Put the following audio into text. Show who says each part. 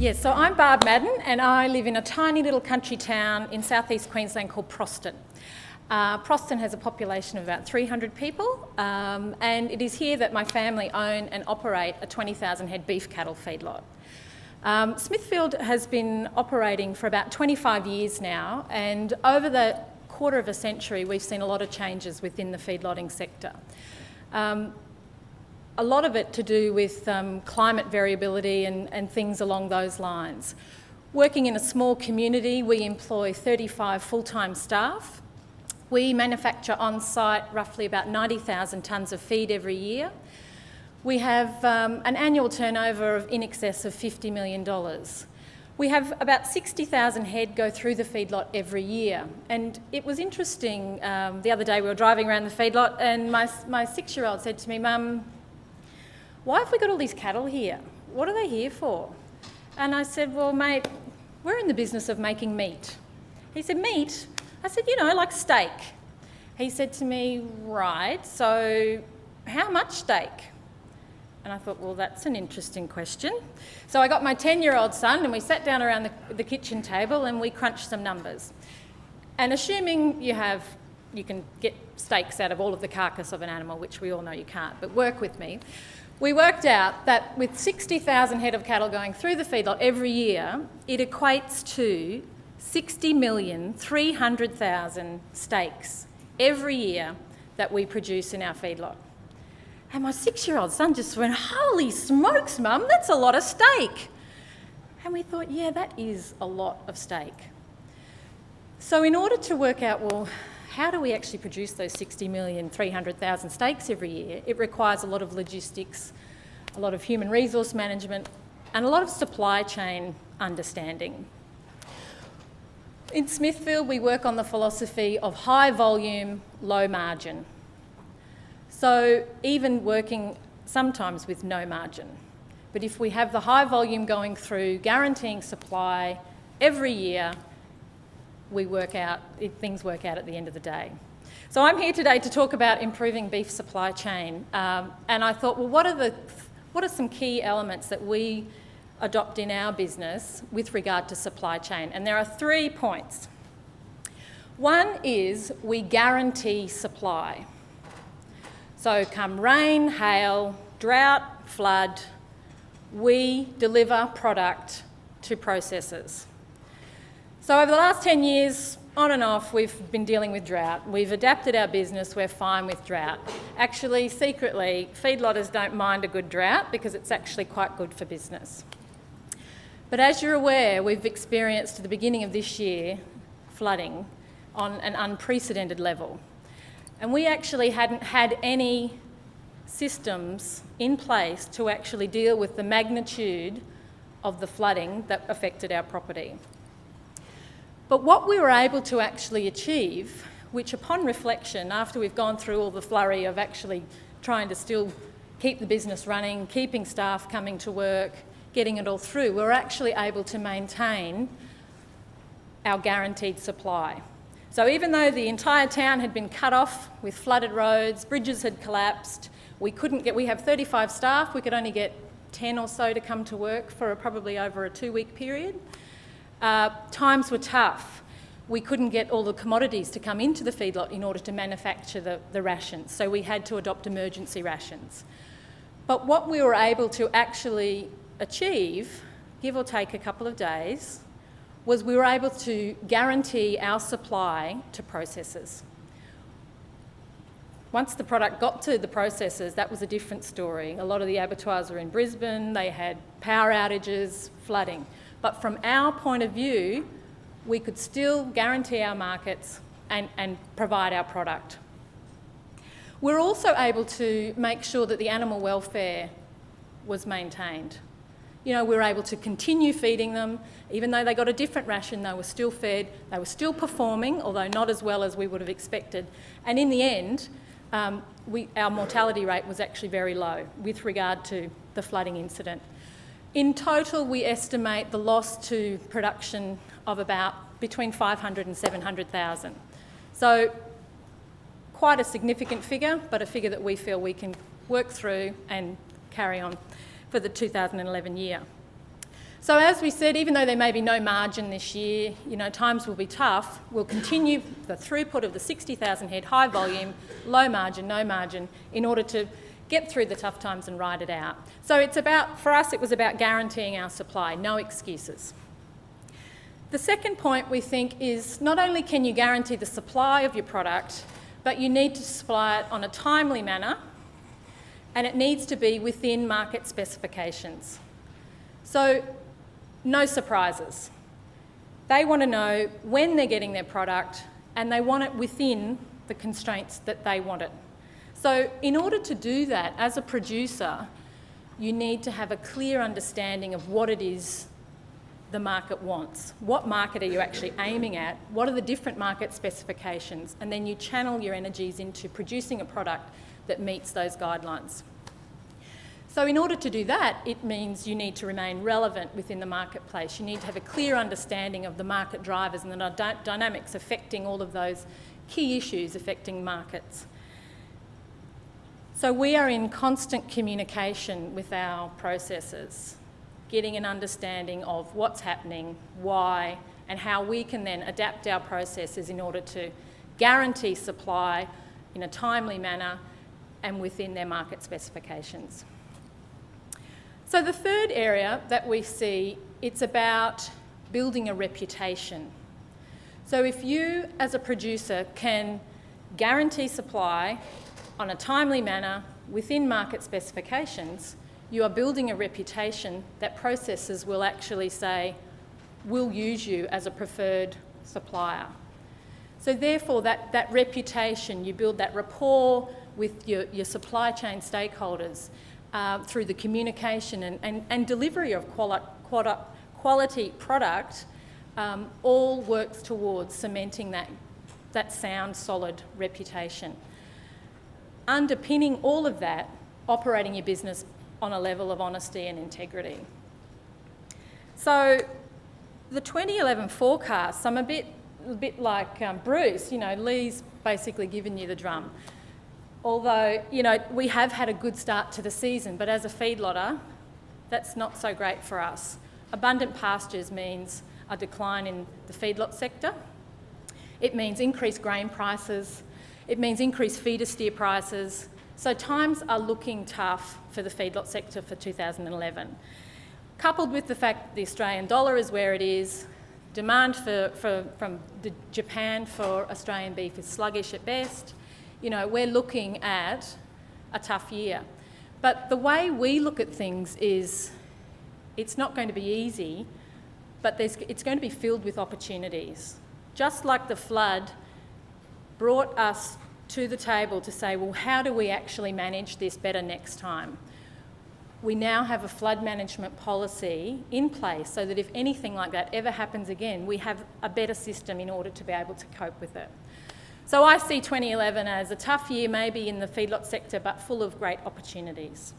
Speaker 1: Yes, so I'm Barb Madden and I live in a tiny little country town in southeast Queensland called Proston. Proston has a population of about 300 people and it is here that my family own and operate a 20,000 head beef cattle feedlot. Smithfield has been operating for about 25 years now, and over the quarter of a century we've seen a lot of changes within the feedlotting sector. A lot of it to do with climate variability and things along those lines. Working in a small community, we employ 35 full-time staff. We manufacture on-site roughly about 90,000 tonnes of feed every year. We have an annual turnover of in excess of $50 million. We have about 60,000 head go through the feedlot every year. And it was interesting, the other day we were driving around the feedlot and my 6-year-old said to me, "Mum, why have we got all these cattle here? What are they here for?" And I said, "Well, mate, we're in the business of making meat." He said, "Meat?" I said, "You know, like steak." He said to me, "Right, so how much steak?" And I thought, well, that's an interesting question. So I got my 10-year-old son and we sat down around the kitchen table and we crunched some numbers. And assuming you can get steaks out of all of the carcass of an animal, which we all know you can't, but work with me. We worked out that with 60,000 head of cattle going through the feedlot every year, it equates to 60,300,000 steaks every year that we produce in our feedlot. And my 6-year-old son just went, "Holy smokes, Mum, that's a lot of steak." And we thought, yeah, that is a lot of steak. So in order to work out, well, how do we actually produce those 60,300,000 steaks every year? It requires a lot of logistics, a lot of human resource management, and a lot of supply chain understanding. In Smithfield, we work on the philosophy of high volume, low margin. So even working sometimes with no margin. But if we have the high volume going through, guaranteeing supply every year, things work out at the end of the day. So I'm here today to talk about improving beef supply chain. And I thought, well, what are some key elements that we adopt in our business with regard to supply chain? And there are 3 points. One is we guarantee supply. So come rain, hail, drought, flood, we deliver product to processors. So over the last 10 years, on and off, we've been dealing with drought. We've adapted our business, we're fine with drought. Actually, secretly, feedlotters don't mind a good drought because it's actually quite good for business. But as you're aware, we've experienced at the beginning of this year flooding on an unprecedented level. And we actually hadn't had any systems in place to actually deal with the magnitude of the flooding that affected our property. But what we were able to actually achieve, which upon reflection, after we've gone through all the flurry of actually trying to still keep the business running, keeping staff coming to work, getting it all through, we were actually able to maintain our guaranteed supply. So even though the entire town had been cut off with flooded roads, bridges had collapsed, we have 35 staff, we could only get 10 or so to come to work for probably over a 2-week period. Times were tough. We couldn't get all the commodities to come into the feedlot in order to manufacture the rations, so we had to adopt emergency rations. But what we were able to actually achieve, give or take a couple of days, was we were able to guarantee our supply to processors. Once the product got to the processors, that was a different story. A lot of the abattoirs were in Brisbane, they had power outages, flooding. But from our point of view, we could still guarantee our markets and provide our product. We're also able to make sure that the animal welfare was maintained. You know, we were able to continue feeding them. Even though they got a different ration, they were still fed, they were still performing, although not as well as we would have expected. And in the end, our mortality rate was actually very low with regard to the flooding incident. In total, we estimate the loss to production of about between 500 and 700,000. So quite a significant figure, but a figure that we feel we can work through and carry on for the 2011 year. So as we said, even though there may be no margin this year, times will be tough, we'll continue the throughput of the 60,000 head, high volume, low margin, no margin, in order to get through the tough times and ride it out. So for us, it was about guaranteeing our supply, no excuses. The second point we think is not only can you guarantee the supply of your product, but you need to supply it on a timely manner, and it needs to be within market specifications. So no surprises. They want to know when they're getting their product, and they want it within the constraints that they want it. So in order to do that, as a producer, you need to have a clear understanding of what it is the market wants. What market are you actually aiming at? What are the different market specifications? And then you channel your energies into producing a product that meets those guidelines. So in order to do that, it means you need to remain relevant within the marketplace. You need to have a clear understanding of the market drivers and the dynamics affecting all of those key issues affecting markets. So we are in constant communication with our processors, getting an understanding of what's happening, why, and how we can then adapt our processes in order to guarantee supply in a timely manner and within their market specifications. So the third area that we see, it's about building a reputation. So if you, as a producer, can guarantee supply on a timely manner within market specifications, you are building a reputation that processors will actually say, we'll use you as a preferred supplier. So therefore, that reputation, you build that rapport with your supply chain stakeholders through the communication and delivery of quality product, all works towards cementing that sound, solid reputation. Underpinning all of that, operating your business on a level of honesty and integrity. So the 2011 forecasts, I'm a bit like Bruce, Lee's basically given you the drum. Although, we have had a good start to the season, but as a feedlotter, that's not so great for us. Abundant pastures means a decline in the feedlot sector. It means increased grain prices. It means increased feeder steer prices. So times are looking tough for the feedlot sector for 2011. Coupled with the fact that the Australian dollar is where it is, demand from Japan for Australian beef is sluggish at best. We're looking at a tough year. But the way we look at things is it's not going to be easy, but it's going to be filled with opportunities. Just like the flood brought us to the table to say, well, how do we actually manage this better next time? We now have a flood management policy in place so that if anything like that ever happens again, we have a better system in order to be able to cope with it. So I see 2011 as a tough year, maybe in the feedlot sector, but full of great opportunities.